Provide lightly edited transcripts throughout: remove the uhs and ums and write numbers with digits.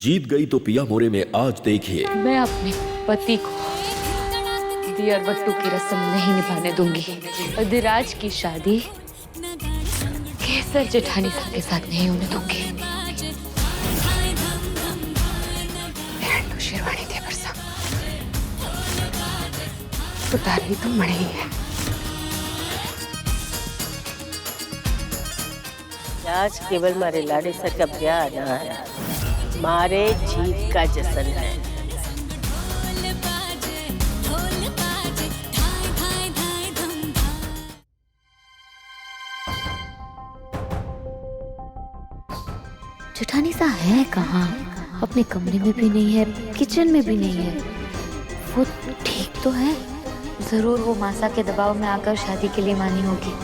जीत गई तो पिया मोरे में आज देखिए। मैं अपने पति को दियर बट्टू की रस्म नहीं निभाने दूंगी। अधिराज की शादी केसर जेठानी साहब के साथ नहीं होने दूंगी। बहन को शेरवानी दे बरसा, उतारनी तो मड़ी ही है। आज केवल मारे लाड़े सर का ब्याह ना है, मारे जीत का जश्न है। जेठानी सा है कहाँ? अपने कमरे में भी नहीं है, किचन में भी नहीं है। वो ठीक तो है? जरूर वो मासा के दबाव में आकर शादी के लिए मानी होगी।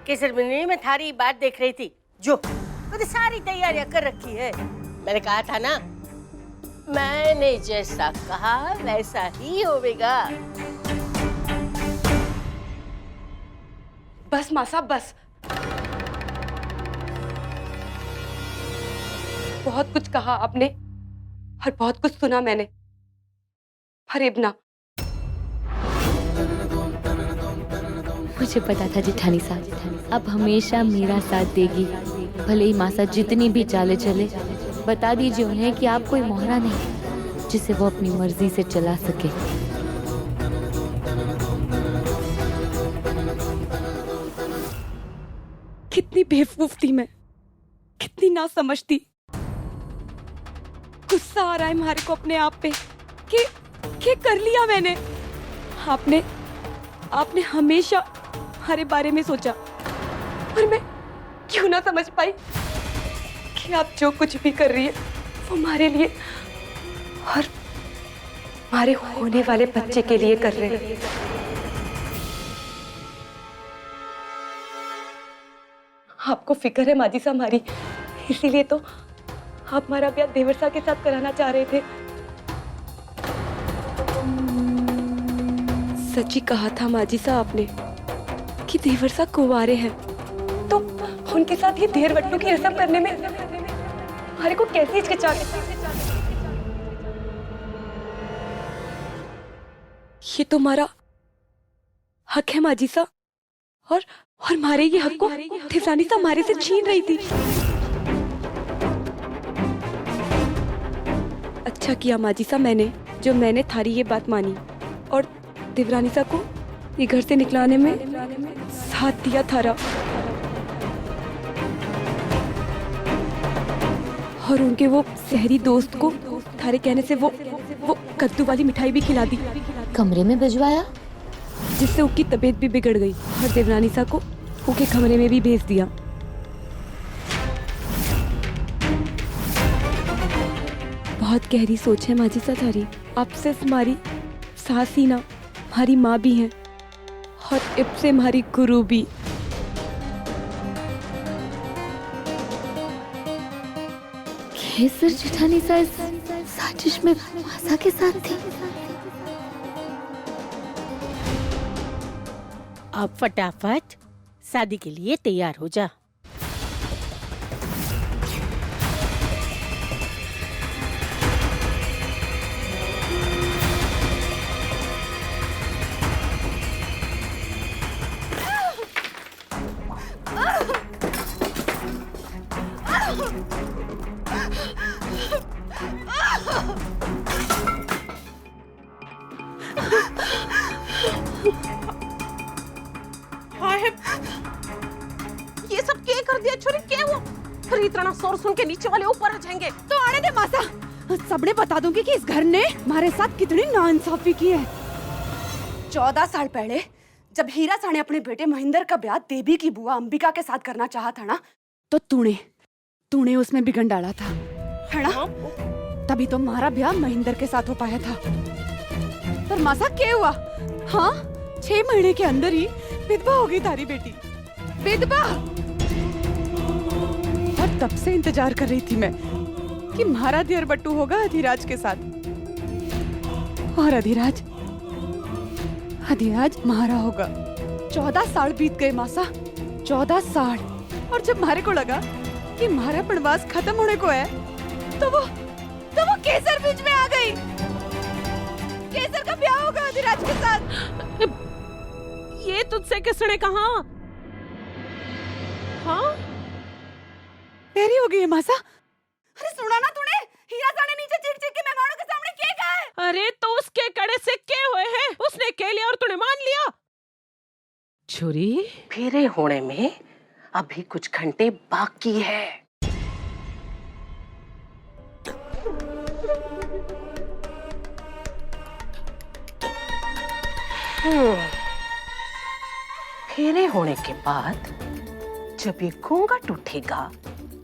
केसर मिलने में थारी बात देख रही थी, जो मैंने सारी तैयारियां कर रखी है। मैंने कहा था ना, मैंने जैसा कहा वैसा ही होगा। बस मासा बस, बहुत कुछ कहा आपने और बहुत कुछ सुना मैंने, फरेब ना। मुझे पता था जेठानी साहब अब हमेशा मेरा साथ देगी, भले ही मासा जितनी भी चाले चले। बता दीजिए उन्हें कि आप कोई मोहरा नहीं जिसे वो अपनी मर्जी से चला सके। कितनी बेवकूफ थी मैं, कितनी ना समझती। गुस्सा आ रहा है हमारे को अपने आप पे कि कर लिया मैंने। आपने हमेशा हमारे बारे में सोचा और मैं क्यों ना समझ पाई कि आप जो कुछ भी कर रही है वो हमारे लिए और हमारे होने वाले बच्चे के लिए कर रहे हैं। आपको फिक्र है माजी सा हमारी, इसीलिए तो आप हमारा ब्याह देवरसा के साथ कराना चाह रहे थे। सच्ची कहा था माजी सा आपने कि देवरसा कुंवारे हैं, तो उनके साथ ये देर बट्टू की रस्म करने में हमारे को कैसे हिचकिचाहट। ये तो हमारा हक है माजी सा, और हमारे ये हक को देवरानी सा हमारे से छीन रही थी। अच्छा किया माजी सा मैंने थारी ये बात मानी और देवरानी सा को ये घर से निकलाने में साथ दिया थारा, और उनके वो शहरी दोस्त को थारे कहने से वो कद्दू वाली मिठाई भी खिला दी, कमरे में भिजवाया, जिससे उसकी तबीयत भी बिगड़ गई और देवरानी सा को उनके कमरे में भी भेज दिया। बहुत गहरी सोच है माजी सा थारी। आप सिर्फ हमारी सास ही ना, हमारी माँ भी हैं और इब से हमारी गुरु भी। केसर जेठानी सा इस साजिश में मासा के साथ थी। अब फटाफट शादी के लिए तैयार हो जा। ये सब क्या कर दिया छोरी? क्या हुआ? फिर इतना शोर सुन के नीचे वाले ऊपर आ जाएंगे। तो आने दे मासा, सबने बता दूंगी कि इस घर ने हमारे साथ कितनी नाइंसाफी की है। 14 साल पहले जब हीरा सा ने अपने बेटे महेंद्र का ब्याह देवी की बुआ अंबिका के साथ करना चाहा था ना, तो तूने उसमें बिगन डाला था, है ना? तभी तो हमारा ब्याह महेंद्र के साथ हो पाया था। पर मासा क्या हुआ? हाँ, 6 महीने के अंदर ही विधवा हो गई तारी बेटी, विधवा। और तब से इंतजार कर रही थी मैं कि म्हारा दियर बट्टू होगा अधिराज के साथ, और अधिराज म्हारा होगा। 14 साल बीत गए मासा, 14 साल। और जब म्हारे को लगा कि म्हारा प्रवास खत्म होने को है, तो वो केसर बीच में आ गई। केसर का ब्याह होगा अधिराज के साथ। ये तुझसे किसने कहा? हाँ, देरी हो गई है मासा। अरे सुना ना तूने, हीरा साने नीचे चीख चीख के मेहमानों के सामने क्या कहा है? अरे तो उसके कड़े से क्या हुए हैं? उसने कह लिया और तूने मान लिया। छुरी, फेरे होने में अभी कुछ घंटे बाकी है। फेरे होने के बाद जब ये घूंघट उठेगा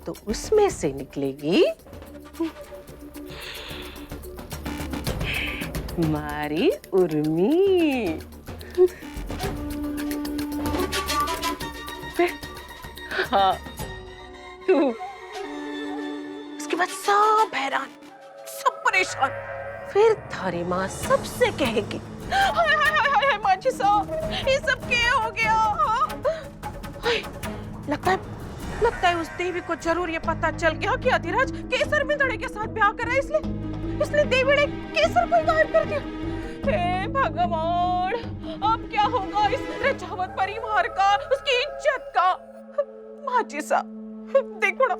तो उसमें से निकलेगी मारी उर्मी। हाँ, तू। उसके बाद सब हैरान, सब परेशान। फिर थारी माँ सबसे कहेगी, हाय हाय हाय हाय माँ जी साहब, ये सब क्या हो गया? हाँ? लगता है उस देवी को जरूर ये पता चल गया कि अधिराज केसर मिंदड़े के साथ ब्याह करा, इसलिए देवी ने केसर को गायब कर दिया। हे भगवान, अब क्या होगा इस रजावत परिवार का, उसकी इज्जत का? माँ जी साहब देखो ना,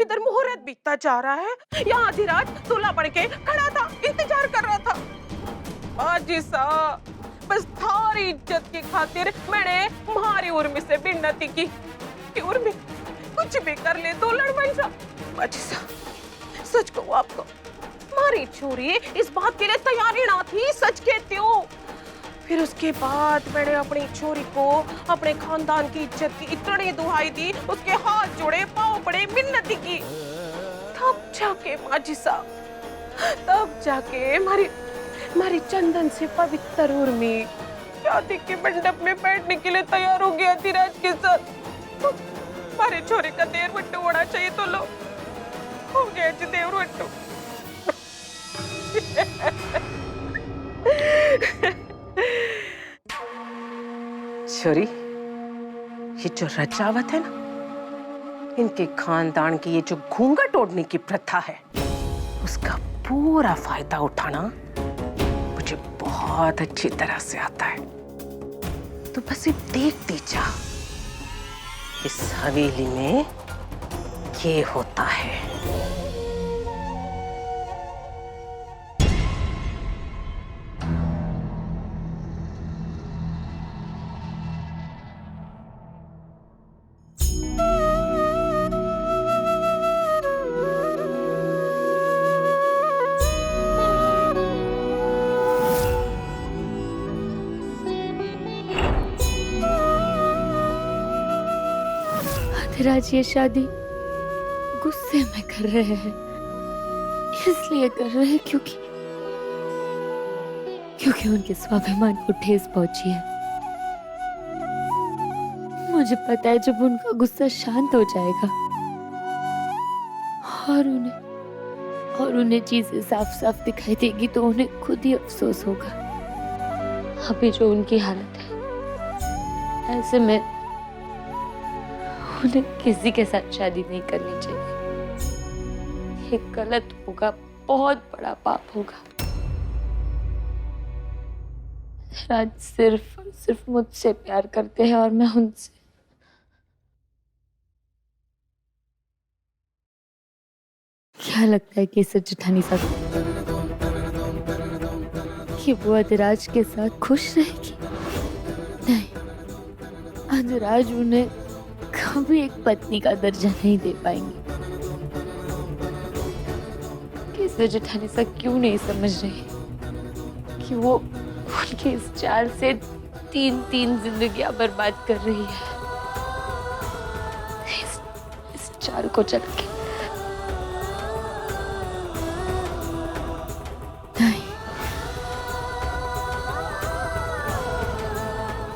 इधर मुहूर्त बीतता जा रहा है, यहाँ अधिराज दूल्हा बन के खड़ा था, इंतजार कर रहा था। माँ जी साहब, बस थारी इज्जत की खातिर मैंने तुम्हारी उर्मी से विनती की कि उर्मी कुछ भी कर ले, दुल्हन बन जा। माँ जी साहब, सच कहूँ आपको, हमारी छोरी इस बात के लिए तैयार ही ना थी, सच कहती हूँ। फिर उसके बाद मैंने अपनी छोरी को अपने खानदान की इज्जत की इतनी दुहाई दी, उसके हाथ जोड़े, पांव पड़े, मिन्नती की। तब जाके माँ जी साहब, तब जाके हमारी चंदन से पवित्र उर्मी शादी के मंडप में बैठने के लिए तैयार हो गया अधिराज के साथ। हमारे छोरे का देवर बट्टू होना चाहिए, तो लो हो गया जी देवर बट्टू। छोरी, ये जो रजावत है ना, इनके खानदान की ये जो घूंघट ओढ़ने की प्रथा है, उसका पूरा फायदा उठाना मुझे बहुत अच्छी तरह से आता है। तो बस ये देखती जा, इस हवेली में ये होता है। अधिराज ये शादी गुस्से में कर रहे हैं, इसलिए कर रहे हैं क्योंकि उनके स्वाभिमान को ठेस पहुंची है। मुझे पता है जब उनका गुस्सा शांत हो जाएगा और उन्हें चीजें साफ साफ दिखाई देगी, तो उन्हें खुद ही अफसोस होगा। अभी जो उनकी हालत है, ऐसे में उन्हें किसी के साथ शादी नहीं करनी चाहिए। ये गलत होगा, बहुत बड़ा पाप होगा। राज सिर्फ मुझसे प्यार करते हैं और मैं उनसे। क्या लगता है केसर जेठानी साहब कि वो अधिराज के साथ खुश रहेगी? नहीं, अधिराज उन्हें कभी एक पत्नी का दर्जा नहीं दे पाएंगे। केसर जेठानी साहब क्यों नहीं समझ रही कि वो उनके इस चाल से तीन जिंदगियां बर्बाद कर रही है। इस चाल को चल के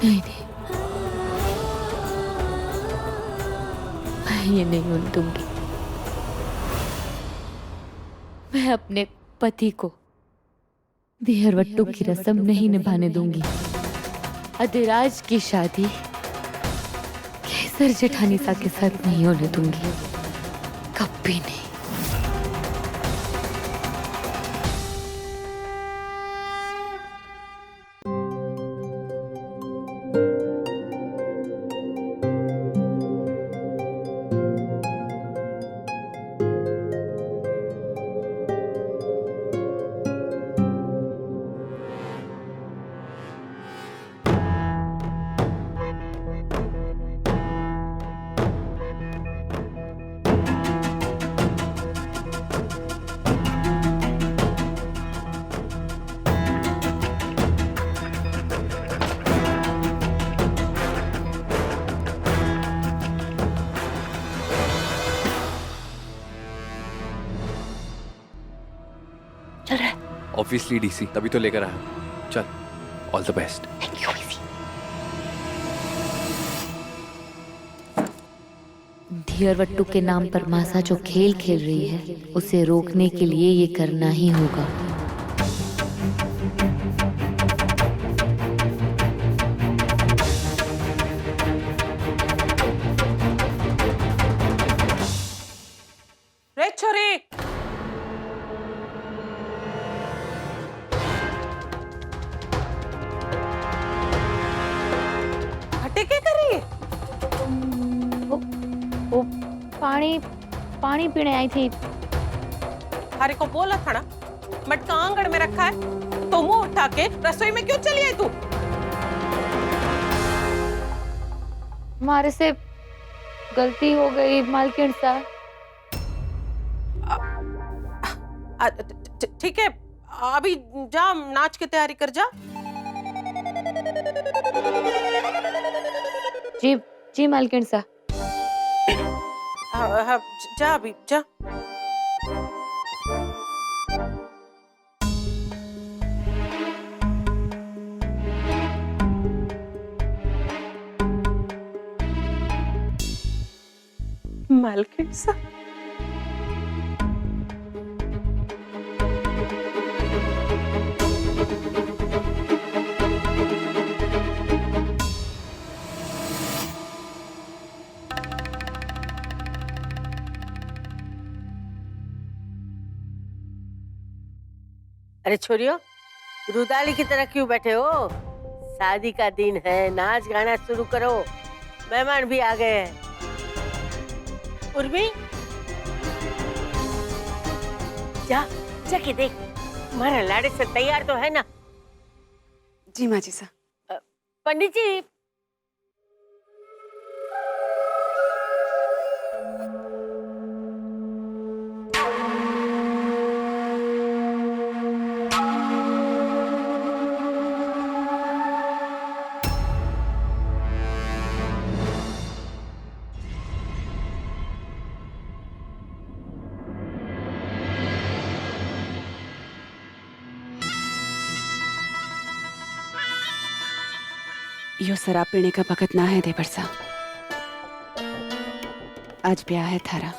नहीं, मैं ये नहीं उन दूंगी। मैं अपने पति को देहरवट्टू की रस्म नहीं निभाने दूंगी। अधिराज की शादी केसर जेठानी सा के साथ नहीं होने दूंगी, कभी नहीं। ऑब्वियसली डीसी, तभी तो लेकर आया। चल, ऑल द बेस्ट। देहरवट्टू के नाम पर मासा जो खेल खेल रही है, उसे रोकने के लिए ये करना ही होगा। रे छोरी, हटे क्या कर रही है? वो पानी पीने आई थी। हरे को बोला था ना, मटका आंगन में रखा है, तो मुंह उठा के रसोई में क्यों चली आई तू? हमारे से गलती हो गई मालकिन साहब। ठीक है, अभी जा नाच की तैयारी कर जा। जी जी मालकिन साहब। जा अभी जा। मालकिन साहब, अरे छोरियो, रुदाली की तरह क्यों बैठे हो? शादी का दिन है, नाच गाना शुरू करो। मेहमान भी आ गए हैं। उर्मी, जा जाके देख, हमारा लाड़े से तैयार तो है ना? जी माँ जी साहब। पंडित जी, यो शराब पीने का वक्त ना है देवर साहब। आज ब्याह है थारा।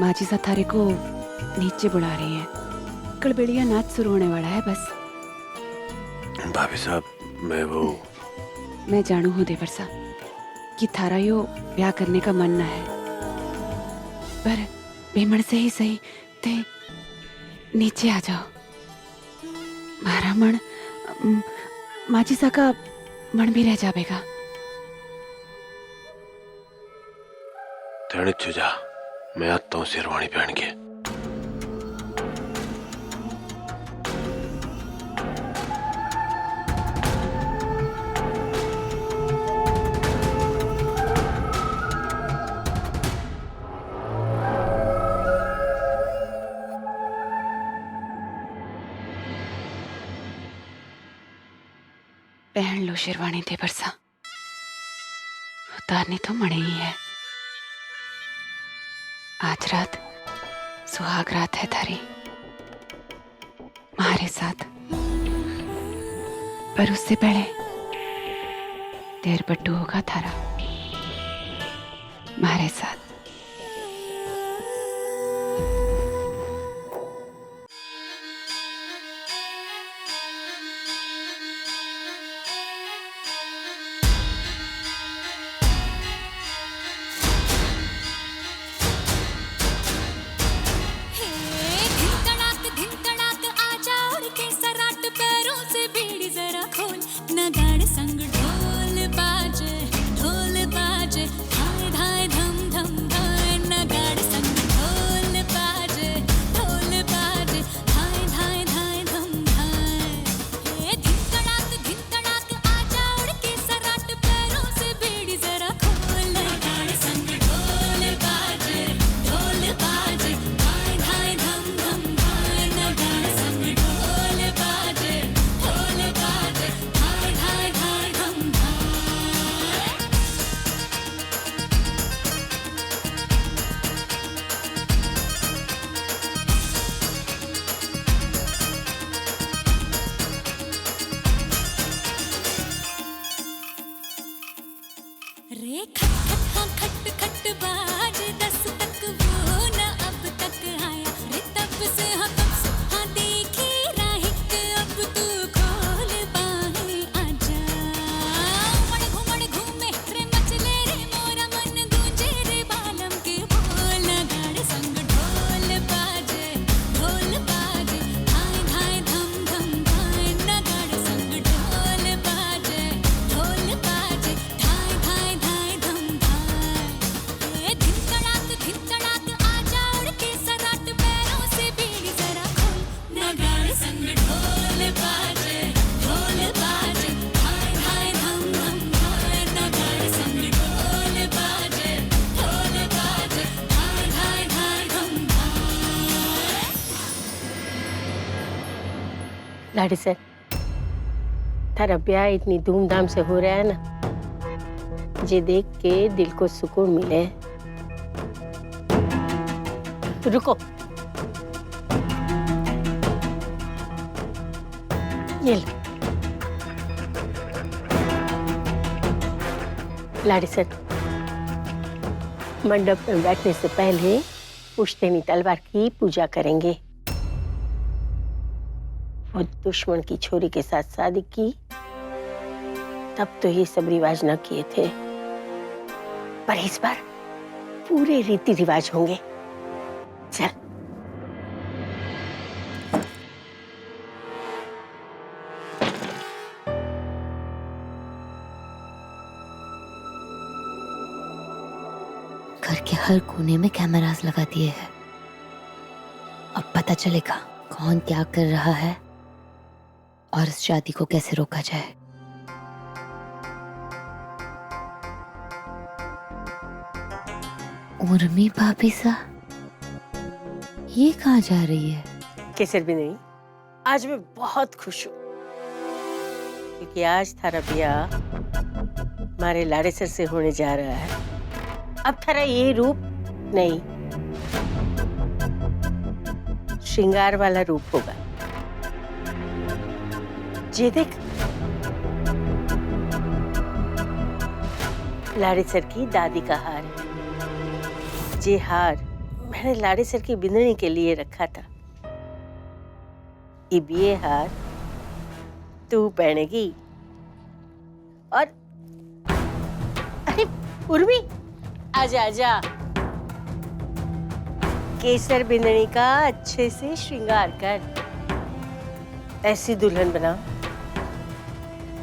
माजी सा थारे को नीचे बुला रही है। कड़बेड़िया नाच शुरू होने वाला है बस। भाभी साहब, मैं जानू हूँ देवर साहब कि थारा यो ब्याह करने का मन न है, पर बेमन से ही सही ते नीचे आ जाओ। मारा मन माजी सा का मन भी रह जाएगा। जा, मैं आता हूँ शेरवानी पहन के। पहन लो शेरवानी देवर सा, उतारनी तो मणे ही है। आज रात सुहाग रात है थारी हमारे साथ, पर उससे पहले देर पट्टू होगा थारा हमारे साथ। रे खट खट हाँ खट खट बाज 10 तक वो न अब तक आया रे तब से हाँ देखी राही के अब तू खोल बाहें आजा उमड़ घूमे रे मचले रे मोरा मन गूंजे रे बालम के बोल गाड़ संग ढोल बाजे हाय हाय धम धम धाय न गाड़ संग ढोल बाजे धाय धाय धाय धम धाय धिन तड़ाक आजा उड़ के सराट पैरों से बीड़ी जरा खोल न गाड़ संग ढोल बाजे हाय हाय धम धम धाय न गाड़ संग ढोल बाजे हाय हाय धाय धम धाय। लाड़ी सर, थारा ब्याह इतनी धूमधाम से हो रहा है ना, जे देख के दिल को सुकून मिले। रुको, ये लो। लाड़ी सर, मंडप में बैठने से पहले पुश्तैनी तलवार की पूजा करेंगे। वो दुश्मन की छोरी के साथ शादी की तब तो ये सब रिवाज न किए थे, पर इस बार पूरे रीति रिवाज होंगे। चल। घर के हर कोने में कैमरास लगा दिए हैं। अब पता चलेगा कौन क्या कर रहा है और इस शादी को कैसे रोका जाए। उर्मी भाभी सा, ये कहाँ जा रही है? केसर भी नहीं, आज मैं बहुत खुश हूँ क्योंकि आज थारा ब्याह हमारे लाड़े सर से होने जा रहा है। अब थारा ये रूप नहीं, श्रृंगार वाला रूप होगा। जे देख, लाड़े सर की दादी का हार है। जे हार मैंने लाड़े सर की बिंदनी के लिए रखा था, अब ये हार तू पहनेगी। और अरे उर्मी, आजा आजा, केसर बिंदनी का अच्छे से श्रृंगार कर। ऐसी दुल्हन बना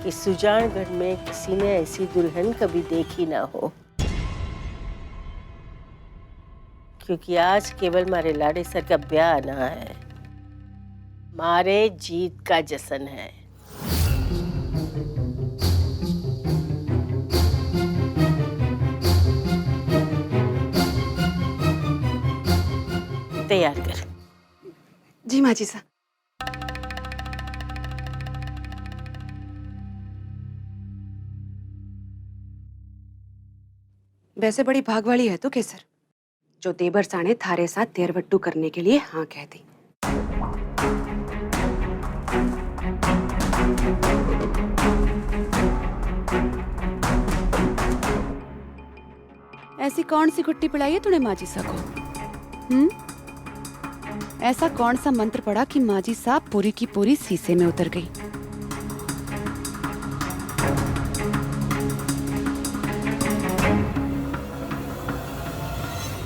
कि सुजानगढ़ में किसी ने ऐसी दुल्हन कभी देखी ना हो, क्योंकि आज केवल मारे लाड़े सर का ब्याह ना है, मारे जीत का जश्न है। तैयार कर। जी माँ जी साहब। वैसे बड़ी भाग वाली है तो केसर, जो देवर साने थारे साथ देरवट्टू करने के लिए हाँ कह दी। ऐसी कौन सी गुट्टी पिलाई है तूने माजी सा को? ऐसा कौन सा मंत्र पड़ा कि माजी साहब पूरी की पूरी शीशे में उतर गई?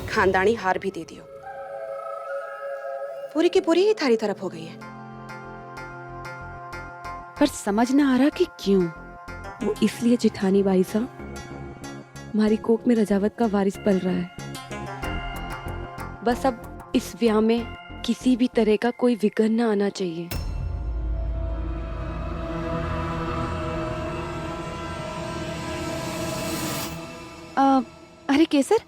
खानदानी हार भी दे दियो, पूरी की पूरी ही थारी तरफ हो गई है। पर समझ ना आ रहा कि क्यों। वो इसलिए जिठानी बाई साहब, हमारी कोख में रजावत का वारिस पल रहा है। बस अब इस ब्याह में किसी भी तरह का कोई विघ्न ना आना चाहिए। अरे केसर,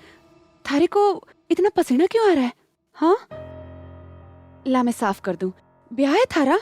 थारे को इतना पसीना क्यों आ रहा है? हाँ, ला मैं साफ कर दूं। ब्याह है थारा?